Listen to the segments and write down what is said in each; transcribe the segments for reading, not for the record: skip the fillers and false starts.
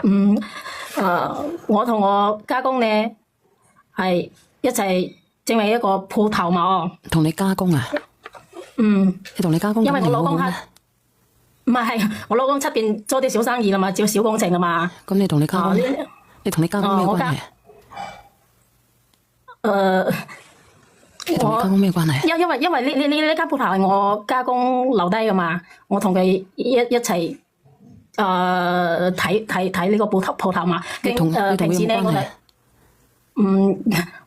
嗯，我同我家公咧係一齊整為一個鋪頭嘛哦。同你家公啊？嗯，你同你家公因為我老公係唔係我老公出邊做啲小生意啦嘛，做小工程啦嘛。咁你同你家公，呢你同你家公咩關係啊？你同你家公咩關係啊？因為呢間鋪頭係我家公留低噶嘛，我同佢一齊睇呢個鋪頭嘛。你同平時咧我哋佢有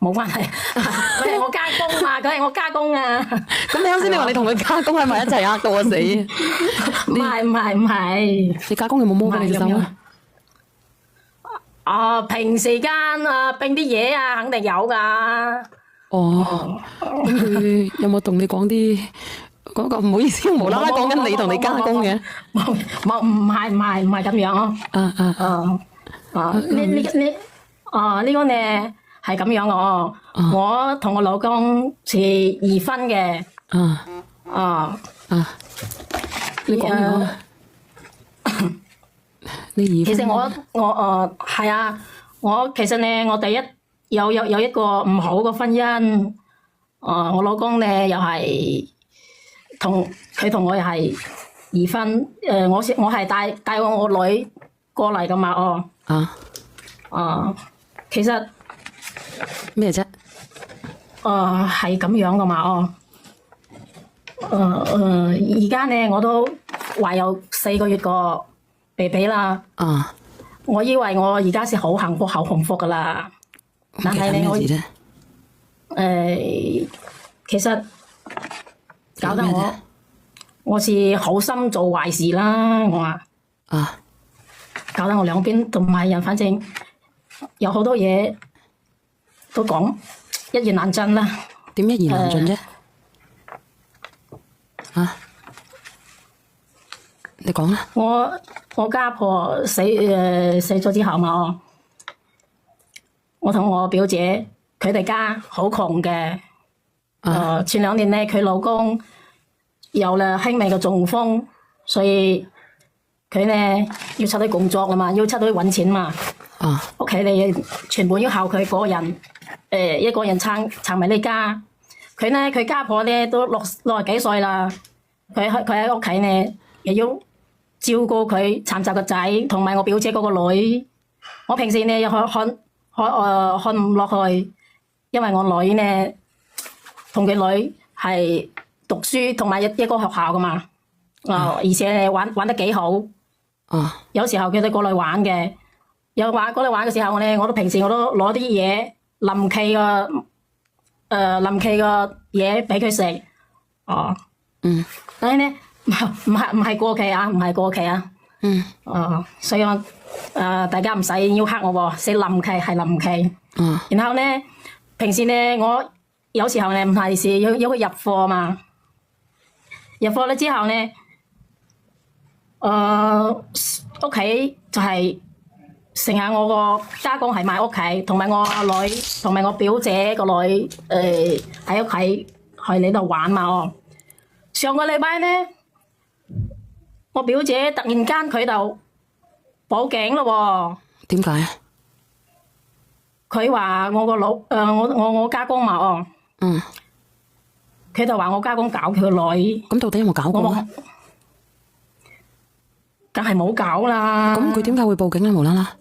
冇關係啊？冇關係，佢係我家公嘛，佢係我家公啊。咁你啱先你話你同佢家公喺埋一齊呃到我死，唔係。你家公有冇摸過你隻手啊？平時間冰啲嘢啊，肯定有噶。哦，咁佢有冇同你講啲嗰個唔好意思，無啦啦講緊你同你家公嘅？冇，唔係咁樣咯。呢個咧係咁樣嘅哦。我同我老公是二婚嘅。你講咗，你二婚？其實我係啊，我其實咧我第一有一個唔好嘅婚姻。我老公咧又係佢同我又係二婚。我係帶我女過嚟噶嘛哦。其實咩啫？係咁樣噶嘛哦。而家咧我都懷有4個月個 BB 啦。我以為我而家是好幸福噶啦，但係咧其實搞得我是好心做壞事啦。我話搞得我兩邊都唔係人，反正有好多嘢都講一言難盡啦。點一言難盡啫？你講啦。我家婆死咗之後嘛，我同我表姐佢哋家好窮嘅。前2年咧佢老公有了輕微嘅中風，所以佢咧要出去工作啦嘛，要出去搵錢嘛。屋企咧全部要靠佢個人，一個人撐埋呢家。佢家婆咧都60幾歲啦，佢喺屋企咧又要照顧佢殘疾個仔，同埋我表姐嗰個女。我平時咧又看唔落去，因為我女咧同佢女係讀書同埋一個學校噶嘛。而且玩得幾好。有時候佢哋過嚟玩嘅，過嚟玩嘅時候咧，平時我都攞啲嘢臨期嘅嘢俾佢食。但係咧唔係過期啊，唔係過期啊。所以我大家唔使要黑我喎，係臨期係臨期。然後咧平時咧我有時候咧唔係事要去入貨嘛，入貨咧之後咧屋企就係成日我個家公係埋屋企，同埋我女同埋我表姐個女喺屋企去呢度玩嘛。上個禮拜咧，我表姐突然間佢就報警咯。點解？佢話我家公嘛佢就話我家公搞佢個女。咁到底有冇搞過啊？梗係冇搞啦。咁佢點解會報警咧？無啦啦？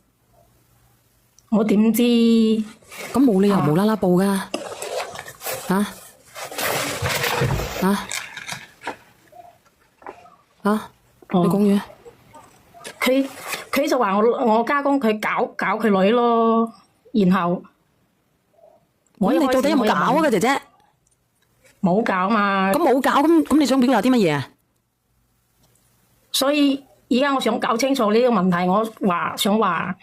我點知？咁冇理由無啦啦報噶。你講完。佢就話我家公佢搞佢女咯，然後咁你到底有冇搞啊？姐姐冇搞嘛。咁冇搞，咁你想表達啲乜嘢啊？所以而家我想搞清楚呢個問題，我想話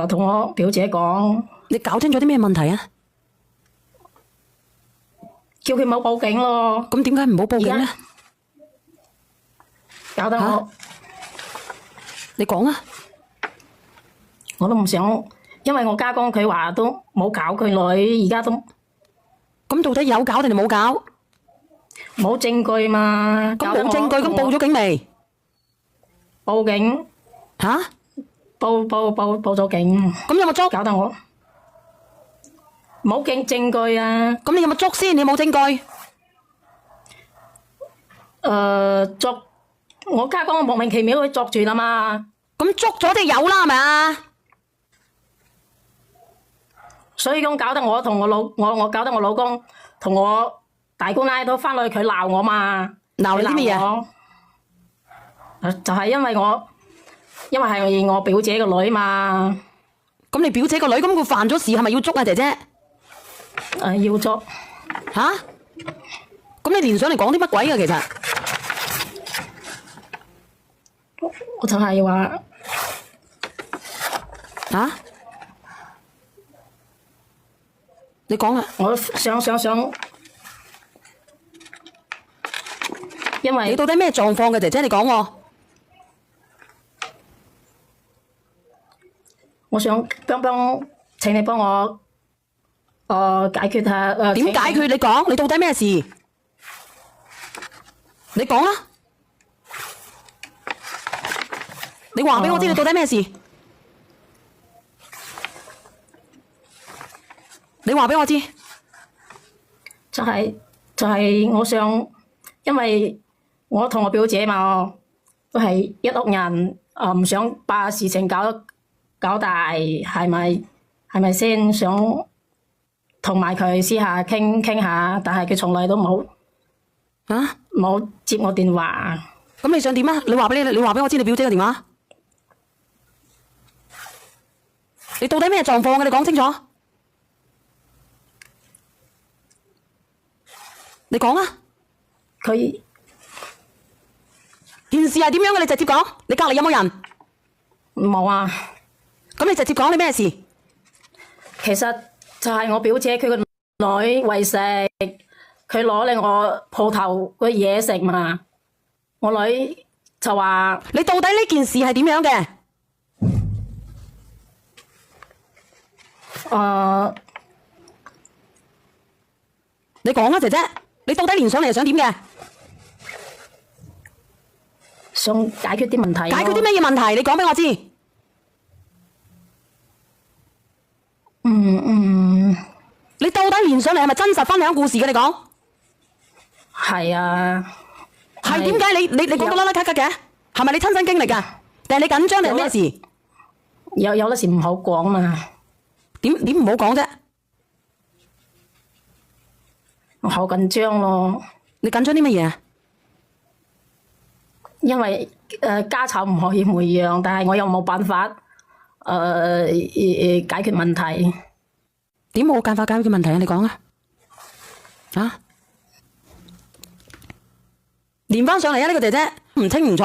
同我表姐講。你搞清楚啲咩問題啊？叫佢冇報警咯。咁點解唔好報警咧？搞得我你講啊！我都唔想，因為我家公佢話都冇搞佢女，而家都咁到底有搞定定冇搞？冇證據嘛。咁冇證據，咁報咗警未？報警吓？報咗警，咁有冇捉？搞得我冇證據啊！咁你有冇捉先？你冇證據？捉我家講我莫名其妙去捉住啦嘛，咁捉咗就有啦，係咪啊？所以咁搞得我同我搞得我老公同我大姑奶都翻去佢鬧我嘛，鬧你啲乜嘢？就係因為係我表姐個女嘛。咁你表姐個女咁佢犯咗事係咪要捉啊，姐姐？要捉。吓？咁你連上嚟講啲乜鬼㗎？其實我就係話吓？你講啊！我想，因為你到底咩狀況嘅，姐姐？你講喎。我想請你幫我解決下點解決？你講，你到底咩事？你講啦，你話俾我知你到底咩事？你話俾我知。就係我想，因為我同我表姐嘛，都係一屋人，唔想把事情搞大，係咪先？想同埋佢私下傾下，但係佢從來都冇接我電話。咁你想點啊？你話俾我知你表姐嘅電話。你到底咩狀況嘅？你講清楚。你講啊！佢件事係點樣嘅？你直接講。你隔籬有冇人？冇啊。咁你直接講你咩事？其實就係我表姐佢個女為食，佢攞嚟我鋪頭個嘢食嘛。我女就話：你到底呢件事係點樣嘅？你講啊，姐姐，你到底連上嚟係想點嘅？想解決啲問題。解決啲咩嘢問題？你講俾我知。你到底連上嚟係咪真實分享故事嘅？你講。係啊。係點解你講到甩甩咳咳嘅？係咪你親身經歷㗎？定係你緊張定係咩事？有啲時唔好講嘛。點唔好講啫？我好緊張咯。你緊張啲乜嘢啊？因為家醜唔可以回讓，但係我又冇辦法解決問題。點冇辦法解決問題啊？你講啊！啊！連翻上嚟啊！呢個姐姐唔清唔楚。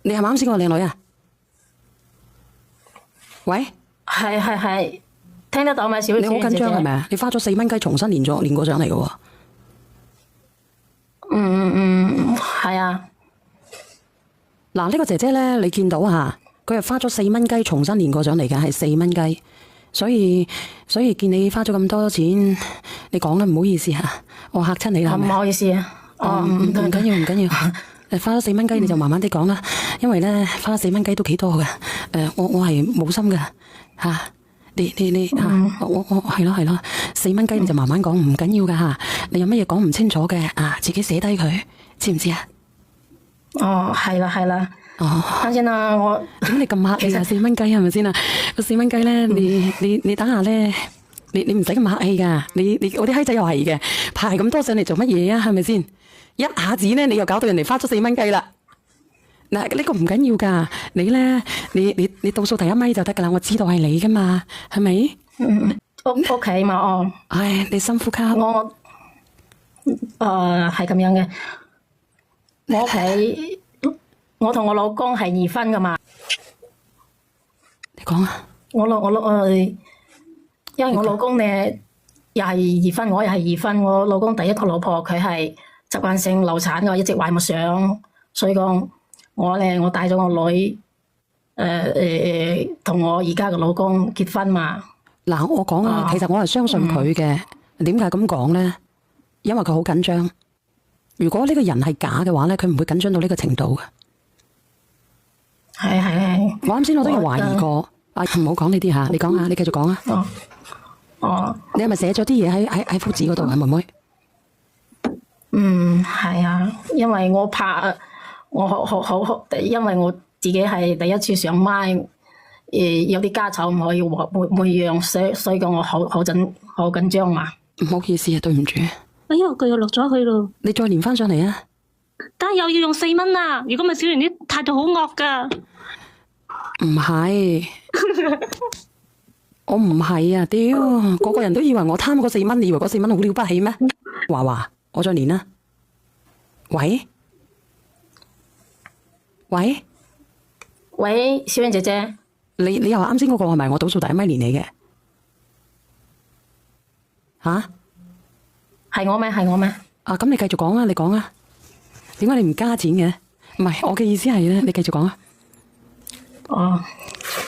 你係咪啱先個靚女啊？喂，係，聽得到嗎？小姐，你好緊張係咪啊？你花咗4蚊雞重新練過上嚟嘅喎。係啊。嗱，呢個姐姐咧，你見到吓，佢係花咗4蚊雞重新練過上嚟嘅，係4蚊雞。所以見你花咗咁多錢，你講啦，唔好意思吓，我嚇親你啦。唔好意思啊。唔緊要。花咗4蚊雞你就慢慢啲講啦，因為咧花咗4蚊雞都幾多㗎。我係冇心㗎吓，你吓，我係咯，4蚊雞你就慢慢講，唔緊要㗎吓。你有乜嘢講唔清楚嘅啊，自己寫低佢，知唔知啊？係啦。等陣啦，我點你咁客氣啊？4蚊雞係咪先啊？個4蚊雞咧，你等下咧，你唔使咁客氣㗎。你我啲閪仔又係嘅，排咁多上嚟做乜嘢啊？係咪先？一下子咧，你又搞到人哋花咗4蚊雞啦。嗱，呢個唔緊要噶，你咧，你倒數第1米就得噶啦，我知道係你噶嘛，係咪？屋企嘛，唉，你深呼吸。我係咁樣嘅。我屋企，我同我老公係2婚噶嘛。你講啊。因為我老公咧又係2婚，我又係2婚。我老公第一個老婆佢係習慣性流產，我一直懷唔上，所以講我帶咗我女同我而家嘅老公結婚嘛。嗱，我講啊，其實我係相信佢嘅。點解咁講咧？因為佢好緊張。如果呢個人係假嘅話咧，佢唔會緊張到呢個程度嘅。係。我啱先我都有懷疑過。唔好講呢啲吓，你講下，你繼續講啊。你係咪寫咗啲嘢喺幅紙嗰度啊，妹妹？係啊，因為我怕我好，因為我自己係第一次上麥，有啲家醜唔可以每樣，所以講我好緊張嘛。唔好意思啊，對唔住。哎呀，佢又落咗去咯。你再連翻上嚟啊！但係又要用4蚊啊！如果咪小圓啲態度好惡噶。唔係，我唔係啊！屌，個個人都以為我貪嗰4蚊，你以為嗰4蚊好了不起咩？華，我再連啦。喂，小圓姐姐，你又話啱先嗰個係咪我倒數第一咪連你嘅？吓？係我咩？啊，咁你繼續講啊，你講啊。點解你唔加錢嘅？唔係，我嘅意思係咧，你繼續講啊。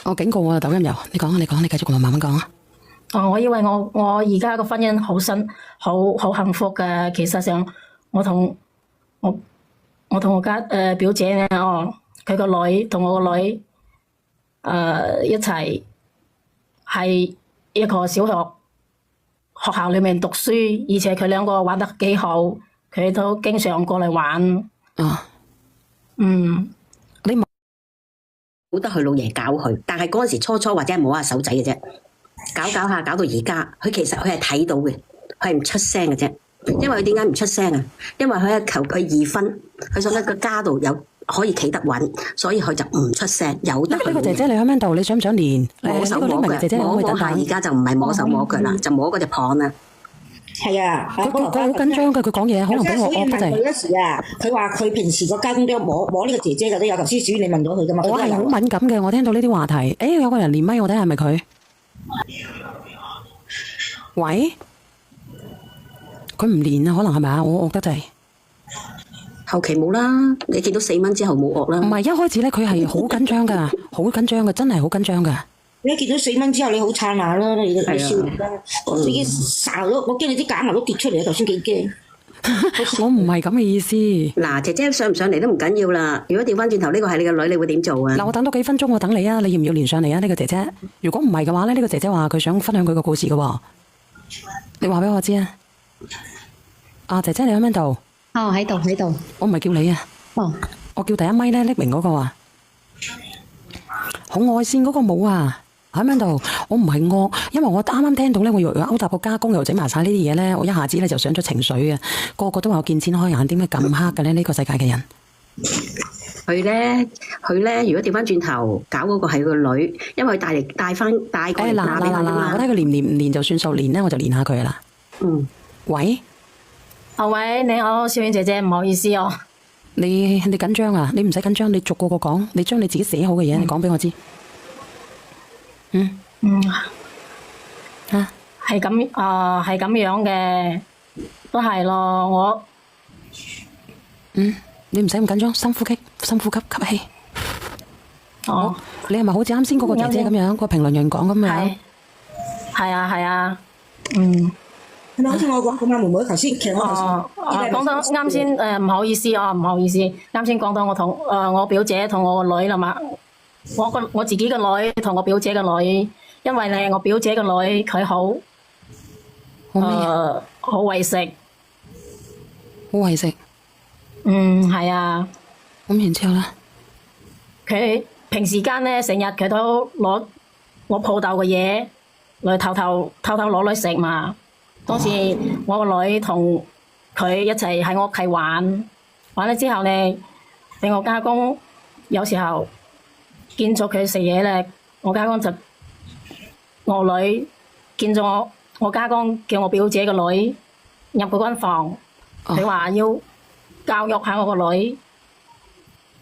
我警告我啊，抖音油，你講，你繼續慢慢講啊。我以為我而家個婚姻好幸福嘅，其實上我同我家表姐咧，佢個女同我個女一齊喺一個小學校裏面讀書，而且佢兩個玩得幾好，佢都經常過嚟玩。你冇得佢老爺搞佢，但係嗰陣時初或者係摸下手仔嘅啫，搞下搞到而家，佢其實佢係睇到嘅，佢係唔出聲嘅啫。因為佢點解唔出聲啊？因為佢係求佢2分，佢想喺個家度有可以企得穩，所以佢就唔出聲。有得呢個姐姐你喺邊度？你想唔想連摸手摸腳？摸下而家就唔係摸手摸腳啦，就摸嗰隻蚌啦。係啊，佢好緊張嘅，佢講嘢可能比我惡得滯。佢嗰時啊，佢話佢平時個家公都摸呢個姐姐嘅都有。頭先小丸你問咗佢噶嘛？我係好敏感嘅，我聽到呢啲話題。有個人連麥，我睇下係咪佢？喂，佢唔連啊，可能係咪啊？我惡得滯。後期冇啦，你見到4蚊之後冇惡啦。唔係一開始咧，佢係好緊張噶，好緊張嘅，真係好緊張噶。你見到4蚊之後，你好燦爛啦，你笑啦，我已經睄咗，我驚你啲假牙都跌出嚟啊！頭先幾驚。我唔係咁嘅意思。嗱，姐姐上唔上嚟都唔緊要啦。如果調翻轉頭呢個係你個女，你會點做啊？嗱，我等多幾分鐘，我等你啊！你要唔要連上嚟啊？呢個姐姐，如果唔係嘅話咧，呢個姐姐話佢想分享佢個故事嘅，你話俾我知啊！姐姐你喺邊度？喺度。我唔係叫你啊。我叫第一咪咧，匿名嗰個啊，紅外線嗰個冇啊。喺邊度？我唔係惡，因為我啱啱聽到咧，我以為勾搭個家公又整埋晒呢啲嘢咧，我一下子咧就上咗情緒啊！個個都話我見錢開眼，點解咁黑嘅咧？呢個世界嘅人，佢咧，如果調翻轉頭搞嗰個係個女，因為佢帶過嚟嫁俾佢啦。我睇佢連唔連就算數，連咧我就連下佢啦。喂，喂，你好，小婉姐姐，唔好意思哦。你緊張啊？你唔使緊張，你逐個講，你將你自己寫好嘅嘢，你講俾我知。係咁樣嘅，都係咯，你唔使咁緊張，深呼吸，吸氣。你係咪好似啱先嗰個姐姐咁樣，個評論員講咁樣？係啊。係咪好似我講咁啊？妹妹頭先，其實我頭先講到啱先，唔好意思，唔好意思，啱先講到我表姐同我個女啦嘛，我自己個女同我表姐個女，因為咧我表姐個女佢好為食，好為食。係啊。咁然之後咧，佢平時間咧成日佢都攞我鋪頭嘅嘢嚟偷偷攞嚟食嘛。當時我個女同佢一齊喺我屋企玩咗之後咧，俾我家公有時候見咗佢食嘢咧，我家公就我女見咗我家公叫我表姐個女入嗰間房，佢話要教育下我個女，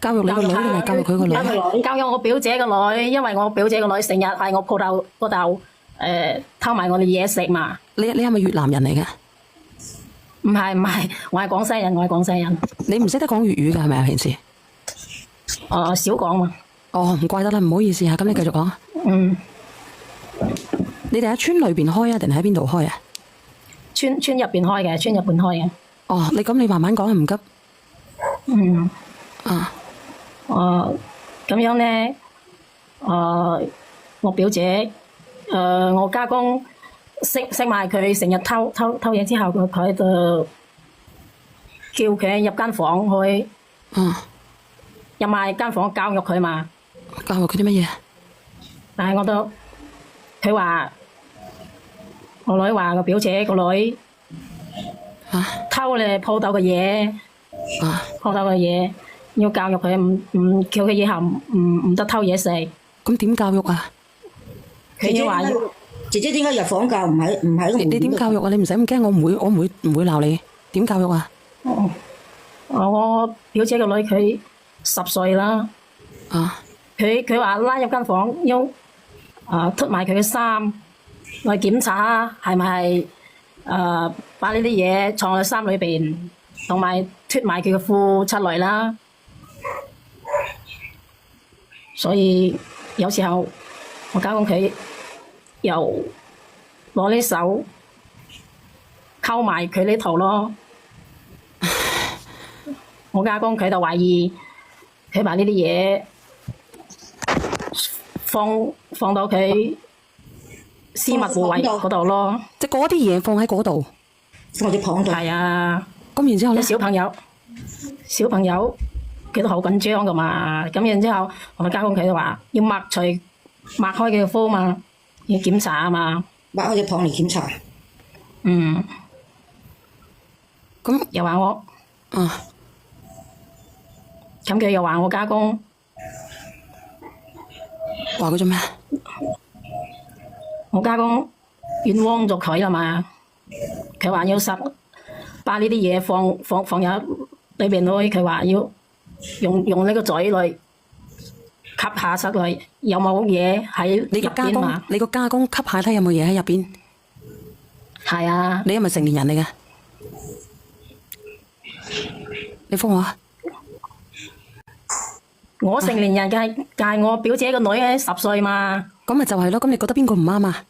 教育你個女定係教育佢個女？教育我表姐個女，因為我表姐個女成日喺我鋪頭嗰度偷埋我哋嘢食嘛。你係咪越南人嚟嘅？唔係，我係廣西人，我係廣西人。你唔識得講粵語㗎係咪啊？平時？少講嘛。哦，唔怪得啦，唔好意思嚇，咁你繼續講。嗯，你哋喺村裏邊開啊，定喺邊度開啊？村入邊開嘅，村入邊開嘅。哦，你慢慢講，唔急。嗯。啊。咁樣咧，我表姐，我家公識埋佢，成日偷嘢之後，佢就叫佢入間房去，入埋間房教育佢嘛。教育佢啲乜嘢？但係佢話我女話個表姐個女偷你鋪頭嘅嘢，鋪頭嘅嘢要教育佢，唔叫佢以後唔得偷嘢食。咁點教育啊？佢要話姐姐點解入房教唔喺你點教育啊？你唔使咁驚，我唔會鬧你。點教育啊？我表姐個女佢10歲啦。佢話拉入間房要脫埋佢嘅衫去檢查係咪係把呢啲嘢藏喺衫裏邊，同埋脫埋佢嘅褲出嚟啦。所以有時候我家公佢又攞啲手溝埋佢呢頭咯。我家公佢就懷疑佢把呢啲嘢放到佢私密部位嗰度咯。即係嗰啲嘢放喺嗰度，放喺房度。係啊。咁然之後咧，小朋友佢都好緊張噶嘛。咁然之後我家公佢就話要擘開佢嘅褲嘛，要檢查啊嘛。擘開隻房嚟檢查。咁又話我。咁佢又話我家公。話佢做咩？我家公冤枉咗佢啦嘛。佢話要把呢啲嘢放入裏邊去。佢話要用呢個嘴嚟吸下出嚟，有冇嘢喺入邊嘛？你個家公吸下睇有冇嘢喺入邊？係啊。你係咪成年人嚟嘅？你覆我啊！我成年人嘅係我表姐個女10歲嘛。咁咪就係咯。咁你覺得邊個唔啱啊？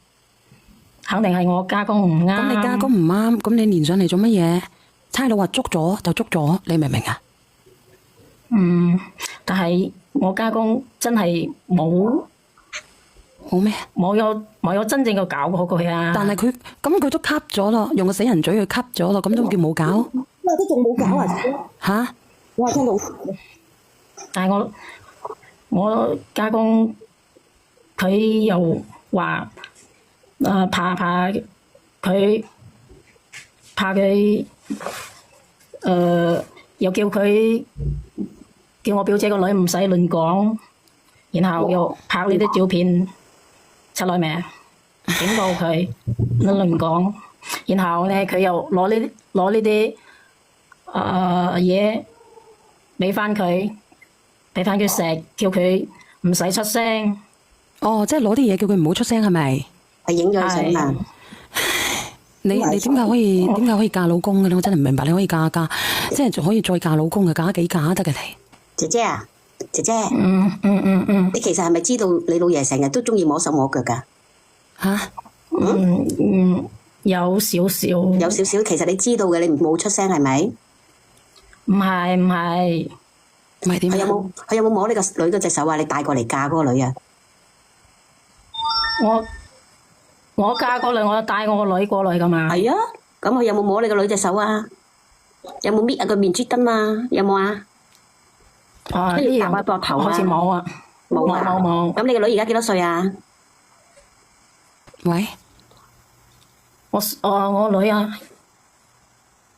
肯定係我家公唔啱。咁你家公唔啱，咁你連上嚟做乜嘢？差佬話捉咗就捉咗，你明唔明啊？但係我家公真係冇咩？冇有真正嘅搞過佢啊！但係佢都吸咗咯，用個死人嘴去吸咗咯，咁都叫冇搞？哇！都仲冇搞啊！嚇！我係聽到。但係我家公佢又話怕佢又叫我表姐個女唔使亂講，然後又拍呢啲照片出來咩？警告佢唔好亂講。然後咧佢又攞呢啲嘢俾翻佢食，叫佢唔使出聲。哦，即係攞啲嘢叫佢唔好出聲係咪？係影咗相嘛？你點解可以嫁老公嘅咧？我真係唔明白，你可以嫁，即係仲可以再嫁老公嘅，嫁幾嫁得嘅你？姐姐啊，姐姐。你其實係咪知道你老爺成日都中意摸手摸腳㗎？嚇？有少少。有少少，其實你知道嘅，你冇出聲係咪？唔係點？佢有冇摸你個女嗰隻手啊？你帶過嚟嫁嗰個女啊？我嫁過嚟，我帶我個女過嚟噶嘛。係啊，咁佢有冇摸你個女隻手啊？有冇搣下個面珠燈啊？有冇啊？跟住搭下膊頭啊？好似冇啊。冇。咁你個女而家幾多歲啊？喂，我女啊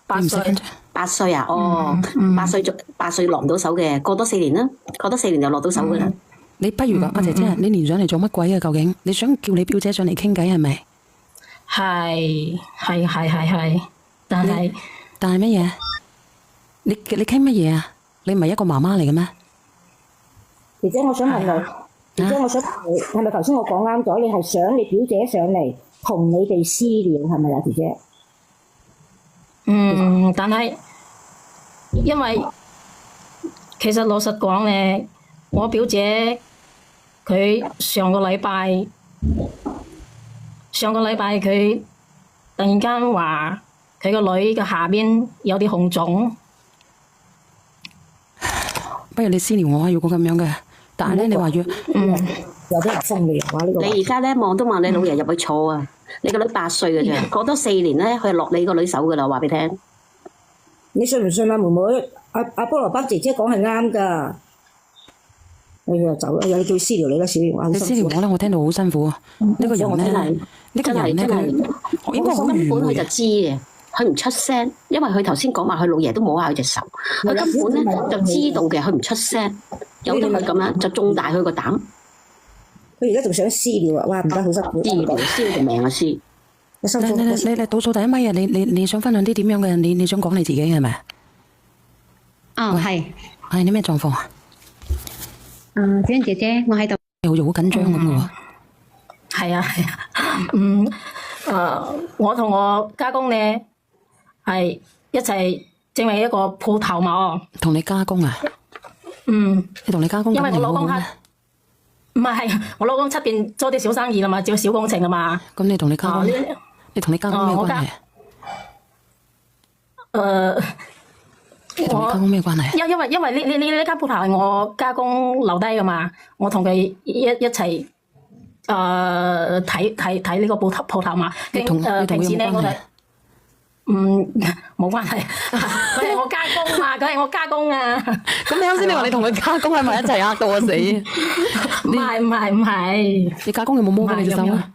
，8歲。8歲啊？哦，8歲落唔到手嘅，過多4年啦，過多4年就落到手噶啦。你不如阿姐姐，你連上嚟做乜鬼啊？究竟你想叫你表姐上嚟傾偈係咪？係，但係乜嘢？你傾乜嘢啊？你唔係一個媽媽嚟嘅咩？姐姐，我想問你，姐姐，我想問你，係咪頭先我講啱咗？你係想你表姐上嚟同你哋私了係咪啊？姐姐？但係因為其實老實講咧，我表姐佢上個禮拜佢突然間話佢個女嘅下邊有啲紅腫。不如你私聊我啊！如果咁樣嘅，但係咧你話要有啲人封你話呢個。你而家咧望都望你老爺入去坐啊！你個女8歲嘅啫，過多4年咧，佢就落你個女手噶啦，話俾你聽。你信唔信啊，妹妹？阿菠蘿包姐姐講係啱㗎。你又走啦，有你叫私聊你啦，小蓮話。你私聊我咧，我聽到好辛苦啊！呢個人咧，呢個人咧，佢應該好根本佢愚昧就知嘅，佢唔出聲，因為佢頭先講話佢老爺都摸下佢隻手，佢根本咧就知道嘅，佢唔出聲，由得佢咁樣就縱大佢個膽。佢而家仲想私聊啊！哇，唔得，好辛苦。私聊燒條命啊師！你倒數第一咪啊！你想分享啲點樣嘅？你想講你自己係咪？係你咩狀況啊？小欣姐姐，我喺度。你好似好緊張咁嘅喎。係啊，我同我家公咧係一齊整為一個鋪頭嘛。同你家公啊？你同你家公因為我老公係唔係我老公出邊做啲小生意啦嘛，做小工程啊嘛。咁你同你家公，呢你同你家公咩關係？你同你家公咩關係啊？因為呢間鋪頭係我家公留低噶嘛，我同佢一齊睇呢個鋪頭嘛。你同佢平時咧我哋有冇關係？冇關係，佢係我家公嘛，佢係我家公啊。咁你啱先你話你同佢家公係咪一齊呃到我死？唔係，你家公有冇摸過你隻手啊？